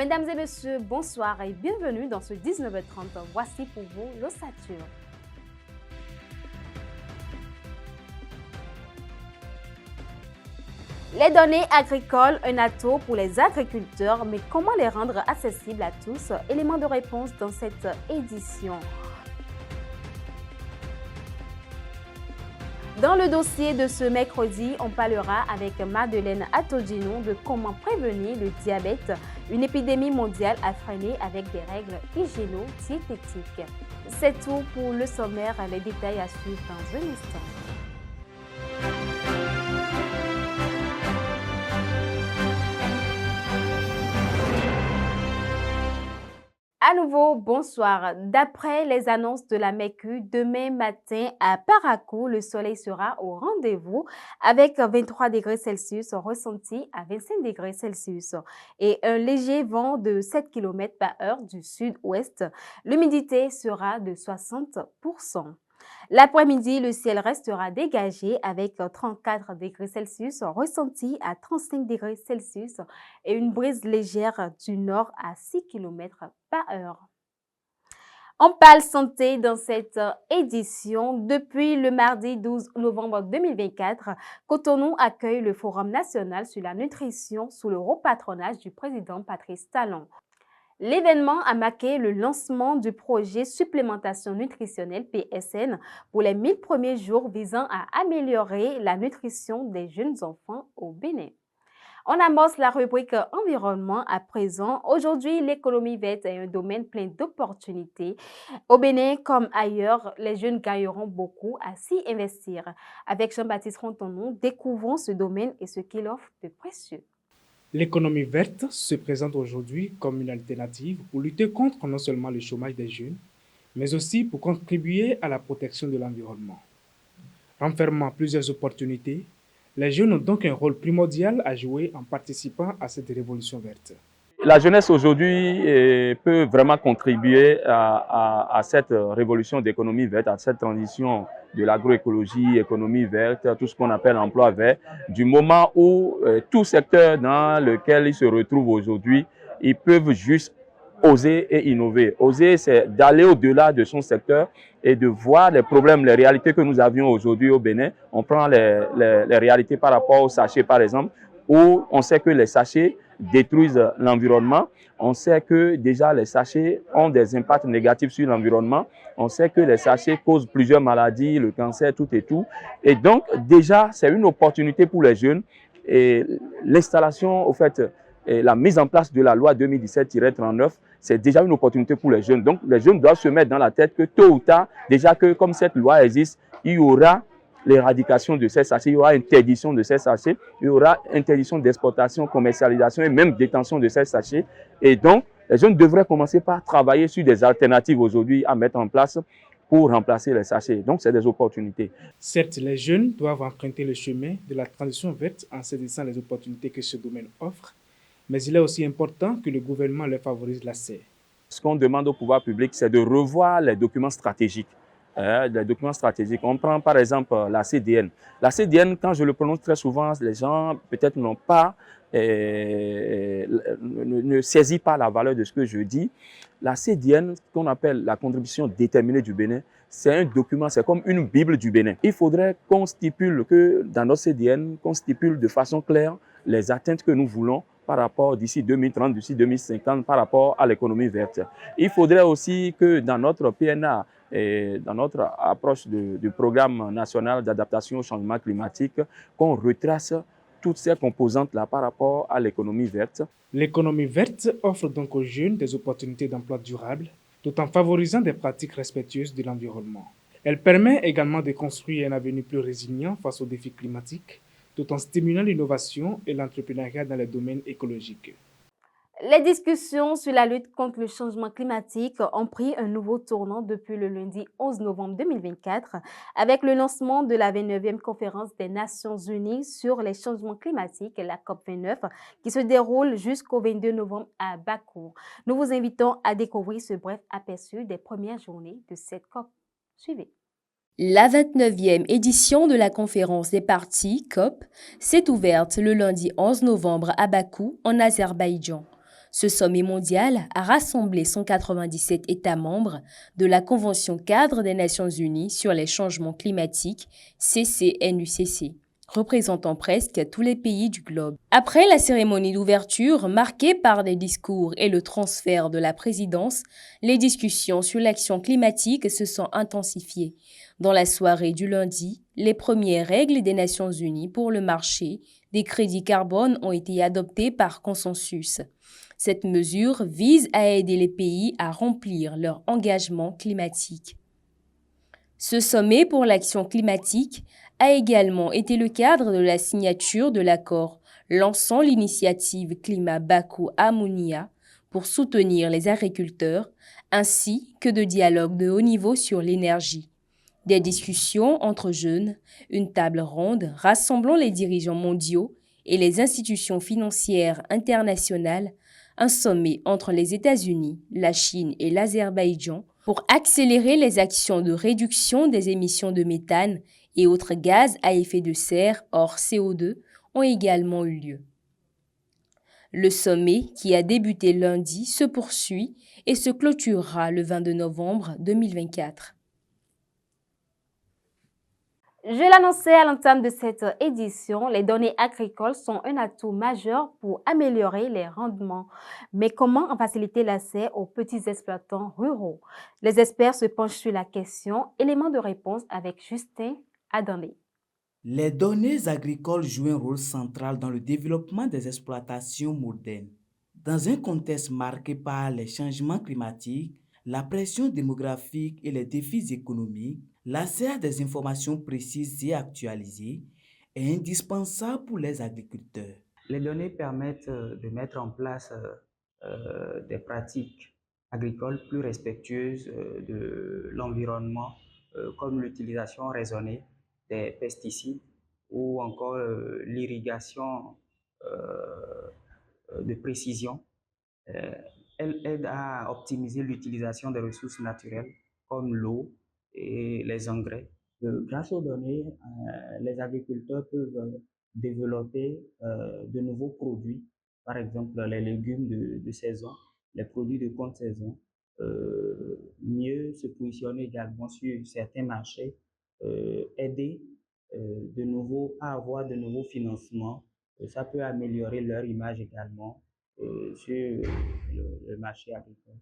Mesdames et messieurs, bonsoir et bienvenue dans ce 19h30. Voici pour vous l'ossature. Les données agricoles, un atout pour les agriculteurs, mais comment les rendre accessibles à tous? Élément de réponse dans cette édition. Dans le dossier de ce mercredi, on parlera avec Madeleine Atodino de comment prévenir le diabète, une épidémie mondiale à freiner avec des règles hygiéno-diététiques. C'est tout pour le sommaire, les détails à suivre dans un instant. À nouveau, bonsoir. D'après les annonces de la MECU, demain matin à Parakou, le soleil sera au rendez-vous avec 23 degrés Celsius ressenti à 25 degrés Celsius et un léger vent de 7 km par heure du sud-ouest. L'humidité sera de 60%. L'après-midi, le ciel restera dégagé avec 34 degrés Celsius ressenti à 35 degrés Celsius et une brise légère du nord à 6 km par heure. On parle santé dans cette édition. Depuis le mardi 12 novembre 2024, Cotonou accueille le Forum national sur la nutrition sous le haut patronage du président Patrice Talon. L'événement a marqué le lancement du projet Supplémentation nutritionnelle PSN pour les 1000 premiers jours visant à améliorer la nutrition des jeunes enfants au Bénin. On amorce la rubrique environnement à présent. Aujourd'hui, l'économie verte est un domaine plein d'opportunités. Au Bénin comme ailleurs, les jeunes gagneront beaucoup à s'y investir. Avec Jean-Baptiste Rontonou, découvrons ce domaine et ce qu'il offre de précieux. L'économie verte se présente aujourd'hui comme une alternative pour lutter contre non seulement le chômage des jeunes, mais aussi pour contribuer à la protection de l'environnement. Renfermant plusieurs opportunités, les jeunes ont donc un rôle primordial à jouer en participant à cette révolution verte. La jeunesse aujourd'hui peut vraiment contribuer à cette révolution d'économie verte, à cette transition de l'agroécologie, économie verte, tout ce qu'on appelle emploi vert, du moment où tout secteur dans lequel ils se retrouvent aujourd'hui, ils peuvent juste oser et innover. Oser, c'est d'aller au-delà de son secteur et de voir les problèmes, les réalités que nous avions aujourd'hui au Bénin. On prend les réalités par rapport aux sachets, par exemple, où on sait que les sachets détruisent l'environnement. On sait que déjà les sachets ont des impacts négatifs sur l'environnement. On sait que les sachets causent plusieurs maladies, le cancer, tout et tout. Et donc déjà, c'est une opportunité pour les jeunes. Et l'installation, au fait, et la mise en place de la loi 2017-39, c'est déjà une opportunité pour les jeunes. Donc les jeunes doivent se mettre dans la tête que tôt ou tard, déjà que comme cette loi existe, il y aura l'éradication de ces sachets, il y aura interdiction de ces sachets, il y aura interdiction d'exportation, commercialisation et même détention de ces sachets. Et donc, les jeunes devraient commencer par travailler sur des alternatives aujourd'hui à mettre en place pour remplacer les sachets. Donc, c'est des opportunités. Certes, les jeunes doivent emprunter le chemin de la transition verte en saisissant les opportunités que ce domaine offre, mais il est aussi important que le gouvernement leur favorise l'accès. Ce qu'on demande au pouvoir public, c'est de revoir les documents stratégiques. Les documents stratégiques. On prend par exemple la CDN. La CDN, quand je le prononce très souvent, les gens peut-être n'ont pas, ne saisissent pas la valeur de ce que je dis. La CDN, qu'on appelle la contribution déterminée du Bénin, c'est un document, c'est comme une Bible du Bénin. Il faudrait qu'on stipule que dans notre CDN, qu'on stipule de façon claire les atteintes que nous voulons par rapport d'ici 2030, d'ici 2050, par rapport à l'économie verte. Il faudrait aussi que dans notre PNA, et dans notre approche du programme national d'adaptation au changement climatique, qu'on retrace toutes ces composantes-là par rapport à l'économie verte. L'économie verte offre donc aux jeunes des opportunités d'emploi durables, tout en favorisant des pratiques respectueuses de l'environnement. Elle permet également de construire un avenir plus résilient face aux défis climatiques, tout en stimulant l'innovation et l'entrepreneuriat dans les domaines écologiques. Les discussions sur la lutte contre le changement climatique ont pris un nouveau tournant depuis le lundi 11 novembre 2024 avec le lancement de la 29e conférence des Nations Unies sur les changements climatiques, la COP29, qui se déroule jusqu'au 22 novembre à Bakou. Nous vous invitons à découvrir ce bref aperçu des premières journées de cette COP. Suivez. La 29e édition de la conférence des parties COP s'est ouverte le lundi 11 novembre à Bakou, en Azerbaïdjan. Ce sommet mondial a rassemblé 197 États membres de la Convention cadre des Nations Unies sur les changements climatiques, CCNUCC, représentant presque tous les pays du globe. Après la cérémonie d'ouverture, marquée par des discours et le transfert de la présidence, les discussions sur l'action climatique se sont intensifiées. Dans la soirée du lundi, les premières règles des Nations Unies pour le marché des crédits carbone ont été adoptées par consensus. Cette mesure vise à aider les pays à remplir leurs engagements climatiques. Ce sommet pour l'action climatique a également été le cadre de la signature de l'accord lançant l'initiative Climat Bakou-Amounia pour soutenir les agriculteurs, ainsi que de dialogues de haut niveau sur l'énergie. Des discussions entre jeunes, une table ronde rassemblant les dirigeants mondiaux et les institutions financières internationales, un sommet entre les États-Unis, la Chine et l'Azerbaïdjan pour accélérer les actions de réduction des émissions de méthane et autres gaz à effet de serre hors CO2 ont également eu lieu. Le sommet, qui a débuté lundi, se poursuit et se clôturera le 22 novembre 2024. Je l'annonçais à l'entame de cette édition, les données agricoles sont un atout majeur pour améliorer les rendements. Mais comment en faciliter l'accès aux petits exploitants ruraux? Les experts se penchent sur la question. Élément de réponse avec Justin Adandé. Les données agricoles jouent un rôle central dans le développement des exploitations modernes. Dans un contexte marqué par les changements climatiques, la pression démographique et les défis économiques, l'accès à des informations précises et actualisées est indispensable pour les agriculteurs. Les données permettent de mettre en place des pratiques agricoles plus respectueuses de l'environnement, comme l'utilisation raisonnée des pesticides ou encore l'irrigation de précision. Elle aide à optimiser l'utilisation des ressources naturelles comme l'eau et les engrais. Grâce aux données, les agriculteurs peuvent développer de nouveaux produits, par exemple les légumes de saison, les produits de contre-saison, mieux se positionner également sur certains marchés, aider de nouveau à avoir de nouveaux financements. Ça peut améliorer leur image également sur le marché agricole.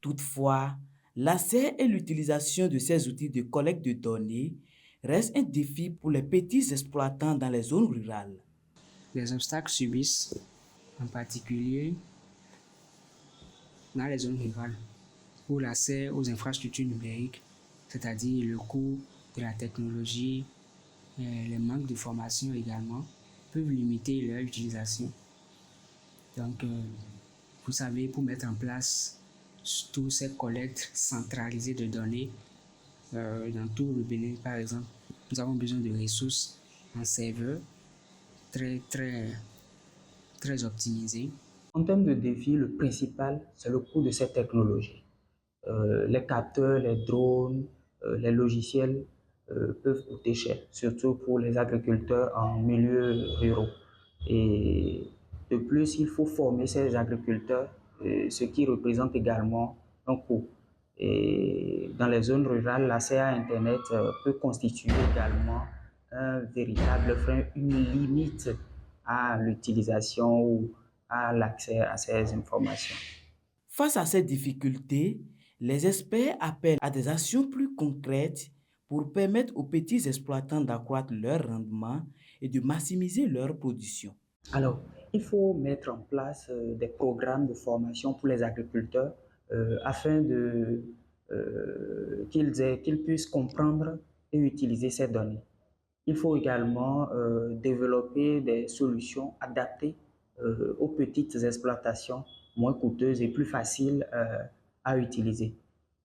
Toutefois, l'accès et l'utilisation de ces outils de collecte de données restent un défi pour les petits exploitants dans les zones rurales. Les obstacles subissent, en particulier dans les zones rurales, pour l'accès aux infrastructures numériques, c'est-à-dire le coût de la technologie, et les manques de formation également, peuvent limiter leur utilisation. Donc, vous savez, pour mettre en place toutes ces collectes centralisées de données dans tout le Bénin, par exemple, nous avons besoin de ressources en serveur très optimisées. En termes de défis, le principal, c'est le coût de ces technologies. Les capteurs, les drones, les logiciels peuvent coûter cher, surtout pour les agriculteurs en milieu ruraux. Et de plus, il faut former ces agriculteurs, ce qui représente également un coût. Et dans les zones rurales, l'accès à Internet peut constituer également un véritable frein, une limite à l'utilisation ou à l'accès à ces informations. Face à ces difficultés, les experts appellent à des actions plus concrètes pour permettre aux petits exploitants d'accroître leur rendement et de maximiser leur production. Alors, il faut mettre en place des programmes de formation pour les agriculteurs afin qu'ils puissent comprendre et utiliser ces données. Il faut également développer des solutions adaptées aux petites exploitations, moins coûteuses et plus faciles à utiliser.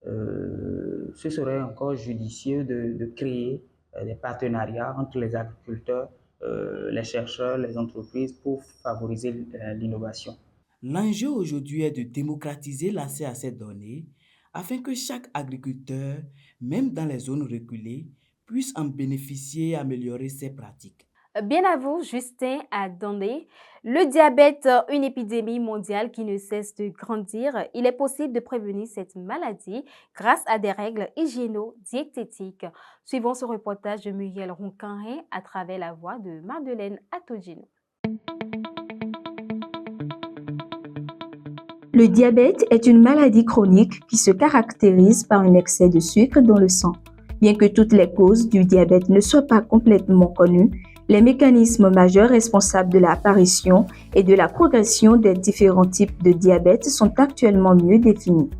Ce serait encore judicieux de créer des partenariats entre les agriculteurs, les chercheurs, les entreprises pour favoriser l'innovation. L'enjeu aujourd'hui est de démocratiser l'accès à ces données afin que chaque agriculteur, même dans les zones reculées, puisse en bénéficier et améliorer ses pratiques. Bien à vous, Justin Adondé. Le diabète, une épidémie mondiale qui ne cesse de grandir. Il est possible de prévenir cette maladie grâce à des règles hygiéno-diététiques. Suivons ce reportage de Muriel Ronquin à travers la voix de Madeleine Atogino. Le diabète est une maladie chronique qui se caractérise par un excès de sucre dans le sang. Bien que toutes les causes du diabète ne soient pas complètement connues, les mécanismes majeurs responsables de l'apparition et de la progression des différents types de diabète sont actuellement mieux définis.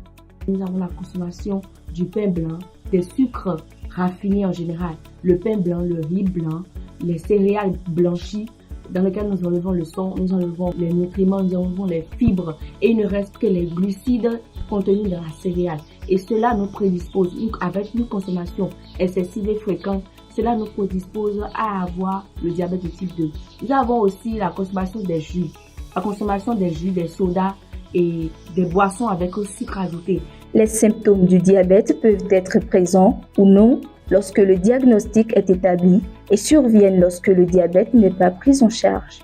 Nous avons la consommation du pain blanc, des sucres raffinés en général, le pain blanc, le riz blanc, les céréales blanchies, dans lesquelles nous enlevons le son, nous enlevons les nutriments, nous enlevons les fibres et il ne reste que les glucides contenus dans la céréale. Et cela nous prédispose, avec une consommation excessive et fréquente, cela nous prédispose à avoir le diabète de type 2. Nous avons aussi la consommation des jus, des sodas et des boissons avec sucre ajouté. Les symptômes du diabète peuvent être présents ou non lorsque le diagnostic est établi et surviennent lorsque le diabète n'est pas pris en charge.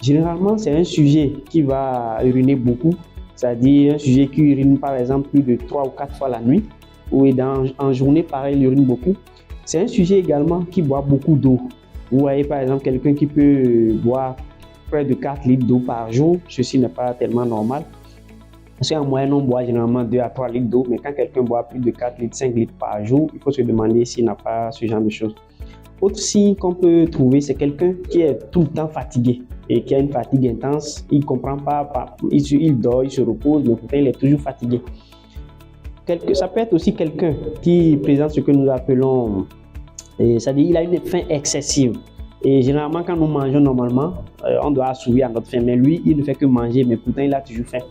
Généralement, c'est un sujet qui va uriner beaucoup, c'est-à-dire un sujet qui urine par exemple plus de 3 ou 4 fois la nuit, ou en journée, pareil, il urine beaucoup. C'est un sujet également qui boit beaucoup d'eau. Vous voyez par exemple quelqu'un qui peut boire près de 4 litres d'eau par jour, ceci n'est pas tellement normal. Parce qu'en moyenne, on boit généralement 2 à 3 litres d'eau, mais quand quelqu'un boit plus de 4 litres, 5 litres par jour, il faut se demander s'il n'a pas ce genre de choses. Autre signe qu'on peut trouver, c'est quelqu'un qui est tout le temps fatigué et qui a une fatigue intense. Il ne comprend pas, il dort, il se repose, mais pourtant il est toujours fatigué. Ça peut être aussi quelqu'un qui présente ce que nous appelons, c'est-à-dire il a une faim excessive. Et généralement, quand nous mangeons normalement, on doit assouvir à notre faim, mais lui, il ne fait que manger, mais pourtant il a toujours faim.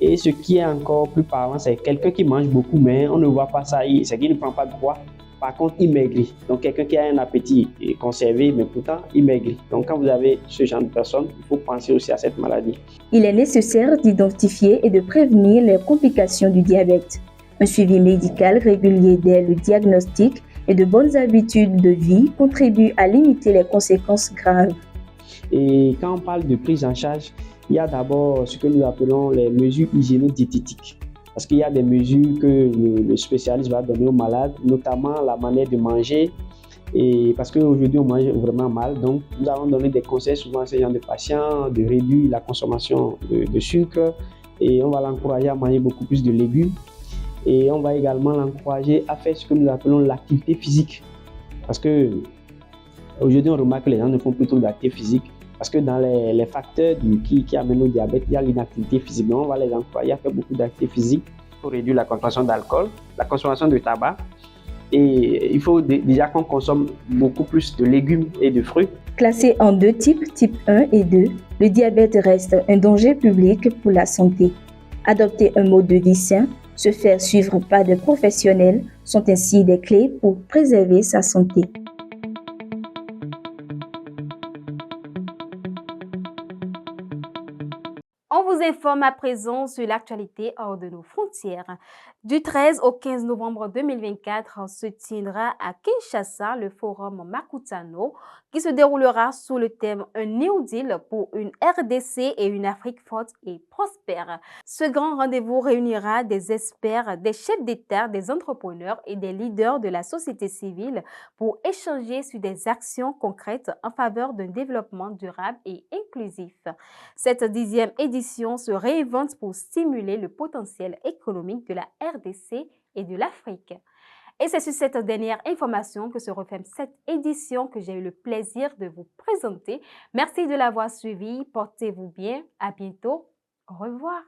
Et ce qui est encore plus parlant, c'est quelqu'un qui mange beaucoup, mais on ne voit pas ça, c'est qu'il ne prend pas de poids. Par contre, il maigrit. Donc, quelqu'un qui a un appétit conservé, mais pourtant, il maigrit. Donc, quand vous avez ce genre de personne, il faut penser aussi à cette maladie. Il est nécessaire d'identifier et de prévenir les complications du diabète. Un suivi médical régulier dès le diagnostic et de bonnes habitudes de vie contribuent à limiter les conséquences graves. Et quand on parle de prise en charge, il y a d'abord ce que nous appelons les mesures hygiéno-diététiques. Parce qu'il y a des mesures que le spécialiste va donner aux malades, notamment la manière de manger. Et parce qu'aujourd'hui, on mange vraiment mal. Donc, nous allons donner des conseils souvent à ces gens de patients de réduire la consommation de sucre. Et on va l'encourager à manger beaucoup plus de légumes. Et on va également l'encourager à faire ce que nous appelons l'activité physique. Parce qu'aujourd'hui, on remarque que les gens ne font plus trop d'activité physique. Parce que dans les facteurs qui amènent au diabète, il y a l'inactivité physique. Donc, on va les encourager à faire beaucoup d'activité physique pour réduire la consommation d'alcool, la consommation de tabac. Et il faut déjà qu'on consomme beaucoup plus de légumes et de fruits. Classé en 2 types, type 1 et 2, le diabète reste un danger public pour la santé. Adopter un mode de vie sain, se faire suivre par des professionnels sont ainsi des clés pour préserver sa santé. On vous informe à présent sur l'actualité hors de nos frontières. Du 13 au 15 novembre 2024 se tiendra à Kinshasa le forum Makutano qui se déroulera sous le thème « Un New Deal pour une RDC et une Afrique forte et prospère ». Ce grand rendez-vous réunira des experts, des chefs d'État, des entrepreneurs et des leaders de la société civile pour échanger sur des actions concrètes en faveur d'un développement durable et inclusif. Cette 10e édition se réinvente pour stimuler le potentiel économique de la RDC et de l'Afrique. Et c'est sur cette dernière information que se referme cette édition que j'ai eu le plaisir de vous présenter. Merci de l'avoir suivi. Portez-vous bien. À bientôt. Au revoir.